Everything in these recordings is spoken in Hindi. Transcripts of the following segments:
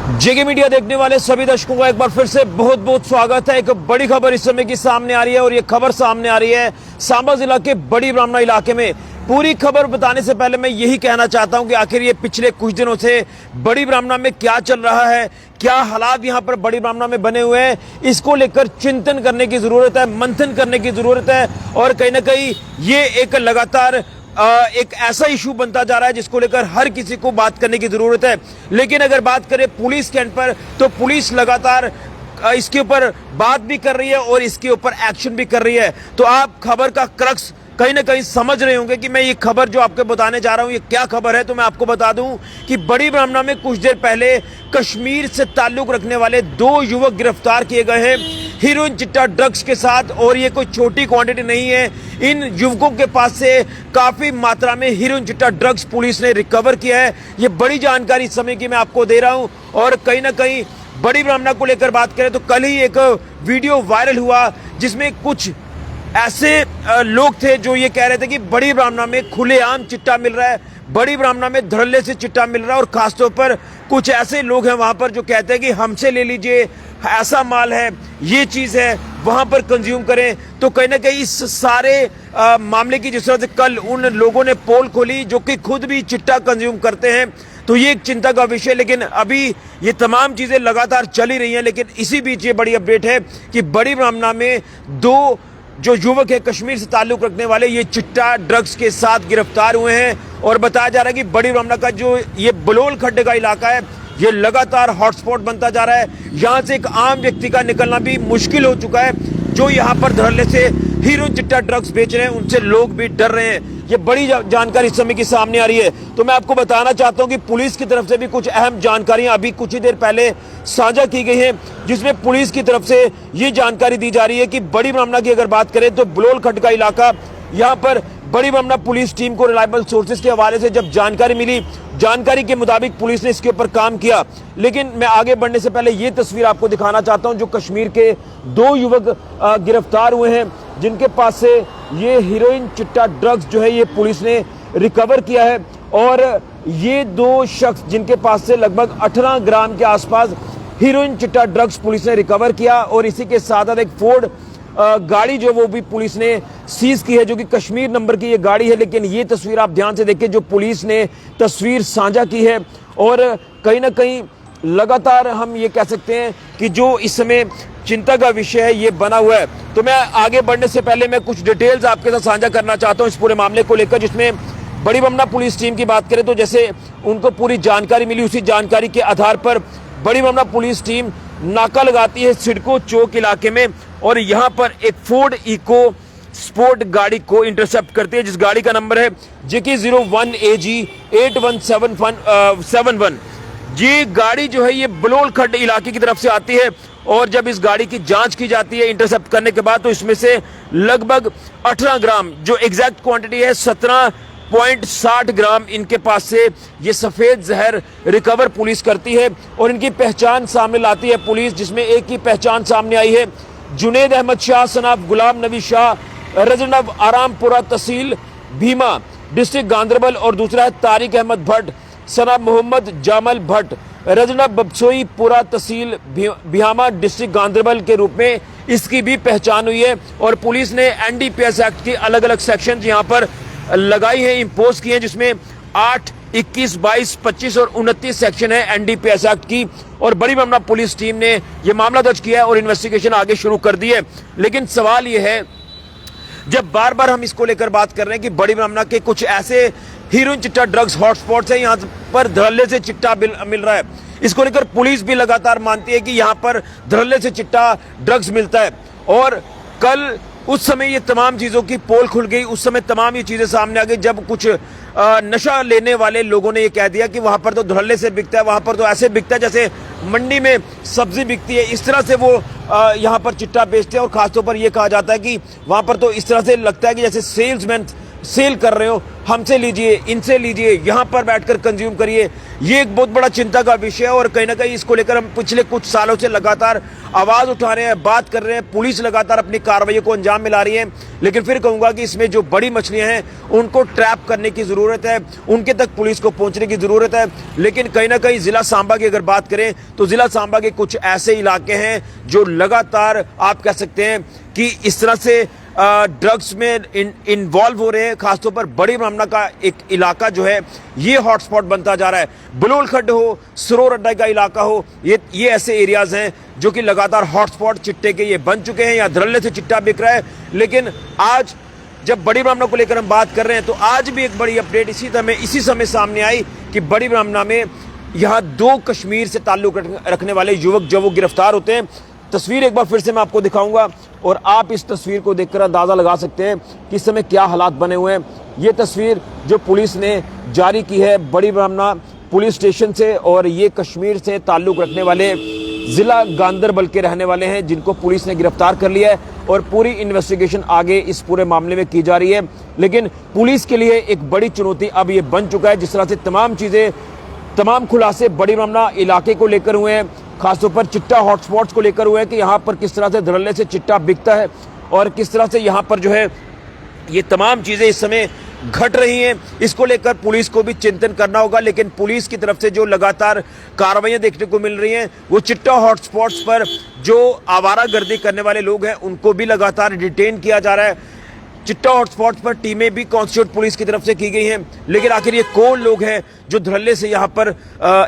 जेके मीडिया देखने वाले सभी दर्शकों का एक बार फिर से बहुत बहुत स्वागत है। एक बड़ी खबर इस समय की सामने आ रही है और ये खबर सामने आ रही है सांबा जिला के बड़ी ब्राह्मणा इलाके में। पूरी खबर बताने से पहले मैं यही कहना चाहता हूं कि आखिर ये पिछले कुछ दिनों से बड़ी ब्राह्मणा में क्या चल रहा है, क्या हालात यहां पर बड़ी ब्राह्मणा में बने हुए हैं, इसको लेकर चिंतन करने की जरूरत है, मंथन करने की जरूरत है। और कहीं ना कहीं ये एक लगातार एक ऐसा इशू बनता जा रहा है जिसको लेकर हर किसी को बात करने की जरूरत है। लेकिन अगर बात करें पुलिस के एंड पर, तो पुलिस लगातार इसके ऊपर बात भी कर रही है और इसके ऊपर एक्शन भी कर रही है। तो आप खबर का क्रक्स कहीं ना कहीं समझ रहे होंगे कि मैं ये खबर जो आपको बताने जा रहा हूं ये क्या खबर है। तो मैं आपको बता दूं कि बड़ी ब्राह्मणा में कुछ देर पहले कश्मीर से ताल्लुक रखने वाले 2 युवक गिरफ्तार किए गए हैं हीरोइन चिट्टा ड्रग्स के साथ। और ये कोई छोटी क्वांटिटी नहीं है, इन युवकों के पास से काफी मात्रा में हीरोइन चिट्टा ड्रग्स पुलिस ने रिकवर किया है। ये बड़ी जानकारी इस समय की मैं आपको दे रहा हूं। और कहीं ना कहीं बड़ी ब्राह्मणा को लेकर बात करें तो कल ही एक वीडियो वायरल हुआ जिसमें कुछ ऐसे लोग थे जो ये कह रहे थे कि बड़ी ब्राह्मणा में खुलेआम चिट्टा मिल रहा है, बड़ी ब्राह्मणा में धड़ल्ले से चिट्टा मिल रहा है। और खासतौर पर कुछ ऐसे लोग हैं वहां पर जो कहते हैं कि हमसे ले लीजिए, ऐसा माल है, ये चीज है, वहां पर कंज्यूम करें। तो कहीं ना कहीं इस सारे मामले की जिस तरह से कल उन लोगों ने पोल खोली जो कि खुद भी चिट्टा कंज्यूम करते हैं, तो ये एक चिंता का विषय। लेकिन अभी ये तमाम चीजें लगातार चल ही रही हैं। लेकिन इसी बीच ये बड़ी अपडेट है कि बड़ी ब्राह्मणा में 2 जो युवक है कश्मीर से ताल्लुक रखने वाले ये चिट्टा ड्रग्स के साथ गिरफ्तार हुए हैं। और बताया जा रहा है कि बड़ी ब्राह्मणा का जो ये बलोल खड्डे का इलाका है ये लगातार हॉटस्पॉट बनता जा रहा है। यहां से एक आम व्यक्ति का निकलना भी मुश्किल हो चुका है। जो यहां पर धड़ल्ले से हीरोइन चिट्टा ड्रग्स बेच रहे हैं उनसे लोग भी डर रहे हैं। ये बड़ी जानकारी इस समय की सामने आ रही है। तो मैं आपको बताना चाहता हूं कि पुलिस की तरफ से भी कुछ अहम जानकारियां अभी कुछ ही देर पहले साझा की गई हैं, जिसमें पुलिस की तरफ से ये जानकारी दी जा रही है कि बड़ी ब्राह्मणा की अगर बात करें तो बलोल खड्ड का इलाका, यहां पर बड़ी ब्राह्मणा पुलिस टीम को रिलायबल सोर्सेज के हवाले से जब जानकारी मिली, जानकारी के मुताबिक पुलिस ने इसके ऊपर काम किया। लेकिन मैं आगे बढ़ने से पहले ये तस्वीर आपको दिखाना चाहता हूं जो कश्मीर के 2 युवक गिरफ्तार हुए हैं जिनके पास से ये हीरोइन चिट्टा ड्रग्स जो है ये पुलिस ने रिकवर किया है। और ये 2 शख्स जिनके पास से लगभग 18 ग्राम के आसपास हीरोइन चिट्टा ड्रग्स पुलिस ने रिकवर किया। और इसी के साथ एक फोर्ड गाड़ी जो वो भी पुलिस ने सीज की है जो कि कश्मीर नंबर की ये गाड़ी है। लेकिन ये तस्वीर आप ध्यान से देखिए जो पुलिस ने तस्वीर साझा की है। और कहीं ना कहीं लगातार हम ये कह सकते हैं कि जो इस समय चिंता का विषय है ये बना हुआ है। तो मैं आगे बढ़ने से पहले मैं कुछ डिटेल्स आपके साथ साझा करना चाहता हूं इस पूरे मामले को लेकर, जिसमें बड़ी ब्राह्मणा पुलिस टीम की बात करें तो जैसे उनको पूरी जानकारी मिली उसी जानकारी के आधार पर बड़ी ब्राह्मणा पुलिस टीम नाका लगाती है सिडको चौक इलाके में। और यहां पर एक फोर्ड इको स्पोर्ट गाड़ी को इंटरसेप्ट करती है जिस गाड़ी का नंबर है JK 01 AG 8171। ये गाड़ी जो है ये बलोल खड्ड इलाके की तरफ से आती है। और जब इस गाड़ी की जांच की जाती है इंटरसेप्ट करने के बाद तो इसमें से लगभग 18 ग्राम जो एग्जैक्ट क्वांटिटी है 17.60 ग्राम इनके पास से ये सफेद जहर रिकवर पुलिस करती है। और इनकी पहचान सामने लाती है पुलिस, जिसमें एक की पहचान सामने आई है जुनेद अहमद शाह सनाब गुलाम नबी शाह, रजनब आरामपुरा तहसील भीमा डिस्ट्रिक्ट गांधरबल। और दूसरा है तारिक अहमद भट्ट सनाब मोहम्मद जामल भट्ट, रजनब बबसोई पुरा तहसील बिहामा डिस्ट्रिक्ट गांधरबल के रूप में इसकी भी पहचान हुई है। और पुलिस ने NDPS एक्ट की अलग अलग सेक्शन यहां पर लगाई है, इंपोज की है, जिसमें 8, 21, 22, 25 और 29 सेक्शन है NDPS एक्ट की। और बड़ी ब्राह्मणा पुलिस टीम ने यह मामला दर्ज किया है और इन्वेस्टिगेशन आगे शुरू कर दी है। लेकिन सवाल यह है, जब बार बार हम इसको लेकर बात कर रहे हैं कि बड़ी ब्राह्मणा के कुछ ऐसे हीरोइन चिट्टा ड्रग्स हॉटस्पॉट्स हैं, यहां पर धड़ल्ले से चिट्टा मिल रहा है, इसको लेकर पुलिस भी लगातार मानती है कि यहां पर धड़ल्ले से चिट्टा ड्रग्स मिलता है। और कल उस समय ये तमाम चीजों की पोल खुल गई, उस समय तमाम ये चीजें सामने आ गई जब कुछ नशा लेने वाले लोगों ने ये कह दिया कि वहां पर तो धड़ल्ले से बिकता है, वहां पर तो ऐसे बिकता है जैसे मंडी में सब्जी बिकती है। इस तरह से वो यहाँ पर चिट्टा बेचते हैं। और खासतौर पर यह कहा जाता है कि वहां पर तो इस तरह से लगता है कि जैसे सेल्समैन सेल कर रहे हो, हमसे लीजिए, इनसे लीजिए, यहां पर बैठकर कंज्यूम करिए। ये एक बहुत बड़ा चिंता का विषय है और कहीं ना कहीं इसको लेकर हम पिछले कुछ सालों से लगातार आवाज उठा रहे हैं, बात कर रहे हैं। पुलिस लगातार अपनी कार्रवाई को अंजाम में ला रही है, लेकिन फिर कहूंगा कि इसमें जो बड़ी मछलियां हैं उनको ट्रैप करने की जरूरत है, उनके तक पुलिस को पहुंचने की जरूरत है। लेकिन कहीं ना कहीं जिला सांबा की अगर बात करें तो जिला सांबा के कुछ ऐसे इलाके हैं जो लगातार आप कह सकते हैं कि इस तरह से ड्रग्स में इन्वॉल्व हो रहे हैं। खासतौर पर बड़ी ब्राह्मणा का एक इलाका जो है ये हॉटस्पॉट बनता जा रहा है। बलोल खड्ड हो, सरोर अड्डा का इलाका हो, ये ऐसे एरियाज हैं जो कि लगातार हॉटस्पॉट चिट्टे के ये बन चुके हैं। यहाँ धड़ल्ले से चिट्टा बिक रहा है। लेकिन आज जब बड़ी ब्राह्मणा को लेकर हम बात कर रहे हैं तो आज भी एक बड़ी अपडेट इसी समय सामने आई कि बड़ी ब्राह्मणा में यहाँ 2 कश्मीर से ताल्लुक रखने वाले युवक जब वो गिरफ्तार होते हैं। तस्वीर एक बार फिर से मैं आपको दिखाऊंगा और आप इस तस्वीर को देखकर अंदाजा लगा सकते हैं कि इस समय क्या हालात बने हुए हैं। ये तस्वीर जो पुलिस ने जारी की है बड़ी ब्राह्मणा पुलिस स्टेशन से, और ये कश्मीर से ताल्लुक रखने वाले जिला गांदरबल के रहने वाले हैं जिनको पुलिस ने गिरफ्तार कर लिया है और पूरी इन्वेस्टिगेशन आगे इस पूरे मामले में की जा रही है। लेकिन पुलिस के लिए एक बड़ी चुनौती अब ये बन चुका है, जिस तरह से तमाम खुलासे बड़ी ब्राह्मणा इलाके को लेकर हुए हैं, खासतौर पर चिट्टा हॉटस्पॉट्स को लेकर हुए हैं कि यहाँ पर किस तरह से धड़ल्ले से चिट्टा बिकता है और किस तरह से यहाँ पर जो है ये तमाम चीजें इस समय घट रही हैं। इसको लेकर पुलिस को भी चिंतन करना होगा। लेकिन पुलिस की तरफ से जो लगातार कार्रवाइयां देखने को मिल रही हैं वो चिट्टा हॉटस्पॉट्स पर जो आवारागर्दी करने वाले लोग हैं उनको भी लगातार डिटेन किया जा रहा है। चिट्टा हॉटस्पॉट पर टीमें भी कॉन्स्टिट्यूट पुलिस की तरफ से की गई हैं। लेकिन आखिर ये कौन लोग हैं जो धड़ल्ले से यहाँ पर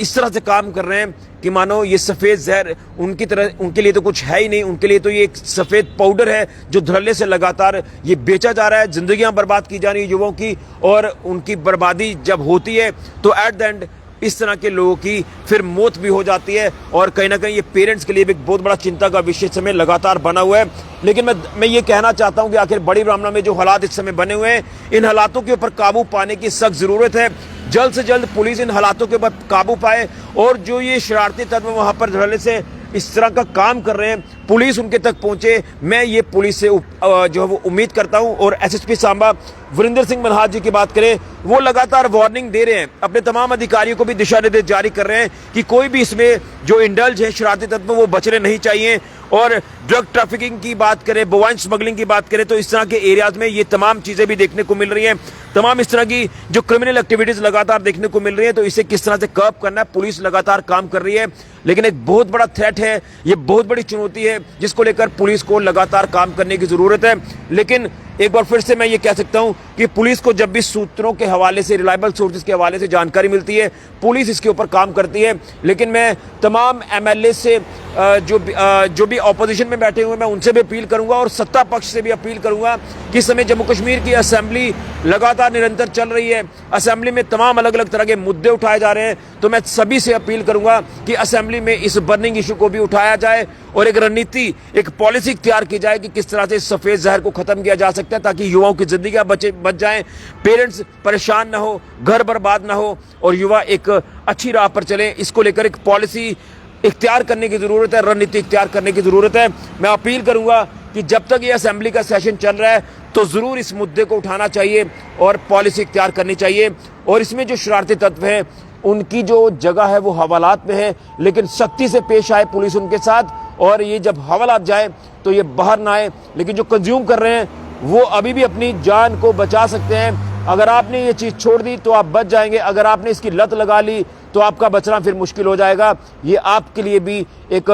इस तरह से काम कर रहे हैं कि मानो ये सफेद जहर उनके लिए तो कुछ है ही नहीं। उनके लिए तो ये एक सफेद पाउडर है जो धड़ल्ले से लगातार ये बेचा जा रहा है। जिंदगियां बर्बाद की जा रही है युवाओं की, और उनकी बर्बादी जब होती है तो एट द एंड इस तरह के लोगों की फिर मौत भी हो जाती है। और कहीं ना कहीं ये पेरेंट्स के लिए भी बहुत बड़ा चिंता का विषय समय लगातार बना हुआ है। लेकिन मैं ये कहना चाहता हूं कि आखिर बड़ी ब्राह्मणा में जो हालात इस समय बने हुए हैं, इन हालातों के ऊपर काबू पाने की सख्त जरूरत है। जल्द से जल्द पुलिस इन हालातों के ऊपर काबू पाए और जो ये शरारती तत्व वहां पर धड़ल्ले से इस तरह का काम कर रहे हैं पुलिस उनके तक पहुंचे। मैं ये पुलिस से जो है वो उम्मीद करता हूं। और एसएसपी सांबा वरिंदर सिंह मनहास जी की बात करें, वो लगातार वार्निंग दे रहे हैं, अपने तमाम अधिकारियों को भी दिशा निर्देश जारी कर रहे हैं कि कोई भी इसमें जो इंडल्ज है शरारती तत्व वो बचने नहीं चाहिए। और ड्रग ट्रैफिकिंग की बात करें, बोवाइन स्मगलिंग की बात करें तो इस तरह के एरियाज में ये तमाम चीजें भी देखने को मिल रही हैं। तमाम इस तरह की जो क्रिमिनल एक्टिविटीज लगातार देखने को मिल रही है, तो इसे किस तरह से कर्ब करना है पुलिस लगातार काम कर रही है। लेकिन एक बहुत बड़ा थ्रेट है, ये बहुत बड़ी चुनौती है जिसको लेकर पुलिस को लगातार काम करने की जरूरत है। लेकिन एक बार फिर से मैं ये कह सकता हूं कि पुलिस को जब भी सूत्रों के हवाले से, रिलायबल सोर्सेज के हवाले से जानकारी मिलती है, पुलिस इसके ऊपर काम करती है। लेकिन मैं तमाम एमएलए से जो भी ऑपोजिशन में बैठे हुए मैं उनसे भी अपील करूंगा और सत्ता पक्ष से भी अपील करूंगा कि इस समय जम्मू कश्मीर की असेंबली लगातार निरंतर चल रही है। असेंबली में तमाम अलग अलग तरह के मुद्दे उठाए जा रहे हैं, तो मैं सभी से अपील करूंगा कि असेंबली में इस बर्निंग इशू को भी उठाया जाए और एक रणनीति, एक पॉलिसी तैयार की जाए कि किस तरह से सफेद जहर को खत्म किया जा सकता है ताकि युवाओं की जिंदगी बच जाएं, पेरेंट्स परेशान ना हो, घर बर्बाद ना हो और युवा एक अच्छी राह पर चले। इसको लेकर एक पॉलिसी इख्तियार करने की जरूरत है, रणनीति इख्तियार करने की जरूरत है। मैं अपील करूंगा कि जब तक ये असेंबली का सेशन चल रहा है तो जरूर इस मुद्दे को उठाना चाहिए और पॉलिसी इख्तियार करनी चाहिए। और इसमें जो शरारती तत्व है उनकी जो जगह है वो हवालात में है, लेकिन सख्ती से पेश आए पुलिस उनके साथ और ये जब हवालात जाए तो ये बाहर ना आए। लेकिन जो कंज्यूम कर रहे हैं वो अभी भी अपनी जान को बचा सकते हैं। अगर आपने ये चीज छोड़ दी तो आप बच जाएंगे, अगर आपने इसकी लत लगा ली तो आपका बचना फिर मुश्किल हो जाएगा। ये आपके लिए भी एक,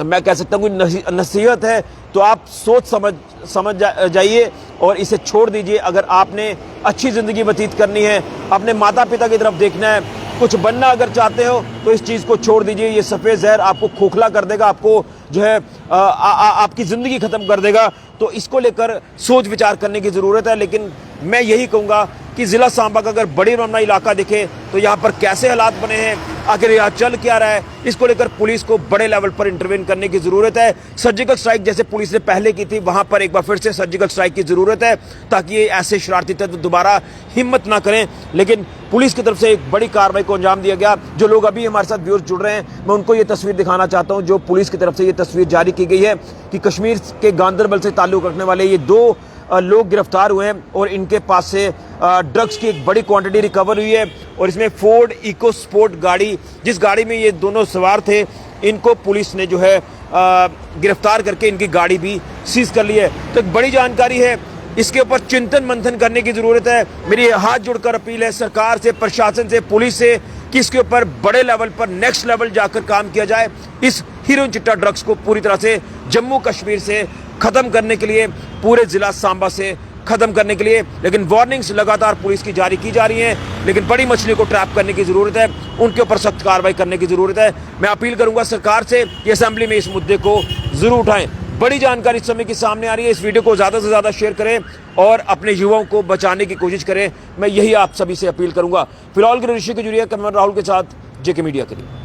मैं कह सकता हूँ, नसीहत है। तो आप सोच समझ जाइए और इसे छोड़ दीजिए। अगर आपने अच्छी जिंदगी व्यतीत करनी है, अपने माता पिता की तरफ देखना है, कुछ बनना अगर चाहते हो तो इस चीज को छोड़ दीजिए। ये सफेद जहर आपको खोखला कर देगा, आपको जो है आपकी जिंदगी खत्म कर देगा। तो इसको लेकर सोच विचार करने की जरूरत है। लेकिन मैं यही कहूंगा कि जिला सांबा का अगर बड़ी ब्राह्मणा इलाका दिखे तो यहाँ पर कैसे हालात बने हैं, आखिर यहाँ चल क्या रहा है, इसको लेकर पुलिस को बड़े लेवल पर इंटरवेन करने की जरूरत है। सर्जिकल स्ट्राइक जैसे पुलिस ने पहले की थी, वहां पर एक बार फिर से सर्जिकल स्ट्राइक की जरूरत है ताकि ये ऐसे शरारती तत्व दोबारा हिम्मत ना करें। लेकिन पुलिस की तरफ से एक बड़ी कार्रवाई को अंजाम दिया गया। जो लोग अभी हमारे साथ व्यूअर्स जुड़ रहे हैं, मैं उनको ये तस्वीर दिखाना चाहता हूं जो पुलिस की तरफ से ये तस्वीर जारी की गई है कि कश्मीर के गांदरबल से ताल्लुक रखने वाले ये 2 लोग गिरफ्तार हुए हैं और इनके पास से ड्रग्स की एक बड़ी क्वांटिटी रिकवर हुई है। और इसमें फोर्ड इको स्पोर्ट गाड़ी, जिस गाड़ी में ये दोनों सवार थे, इनको पुलिस ने जो है गिरफ्तार करके इनकी गाड़ी भी सीज कर ली है। तो एक बड़ी जानकारी है, इसके ऊपर चिंतन मंथन करने की जरूरत है। मेरी हाथ जोड़कर अपील है सरकार से, प्रशासन से, पुलिस से कि इसके ऊपर बड़े लेवल पर, नेक्स्ट लेवल जाकर काम किया जाए। इस हीरोइन चिट्टा ड्रग्स को पूरी तरह से जम्मू कश्मीर से खत्म करने के लिए, पूरे जिला सांबा से खत्म करने के लिए। लेकिन वार्निंग्स लगातार पुलिस की जारी की जा रही हैं, लेकिन बड़ी मछली को ट्रैप करने की जरूरत है, उनके ऊपर सख्त कार्रवाई करने की जरूरत है। मैं अपील करूंगा सरकार से कि असेंबली में इस मुद्दे को जरूर उठाएं। बड़ी जानकारी इस समय की सामने आ रही है, इस वीडियो को ज्यादा से ज्यादा शेयर करें और अपने युवाओं को बचाने की कोशिश करें। मैं यही आप सभी से अपील करूंगा। फिलहाल के ऋषि के जुड़िए कैमरा राहुल के साथ, जेके मीडिया के लिए।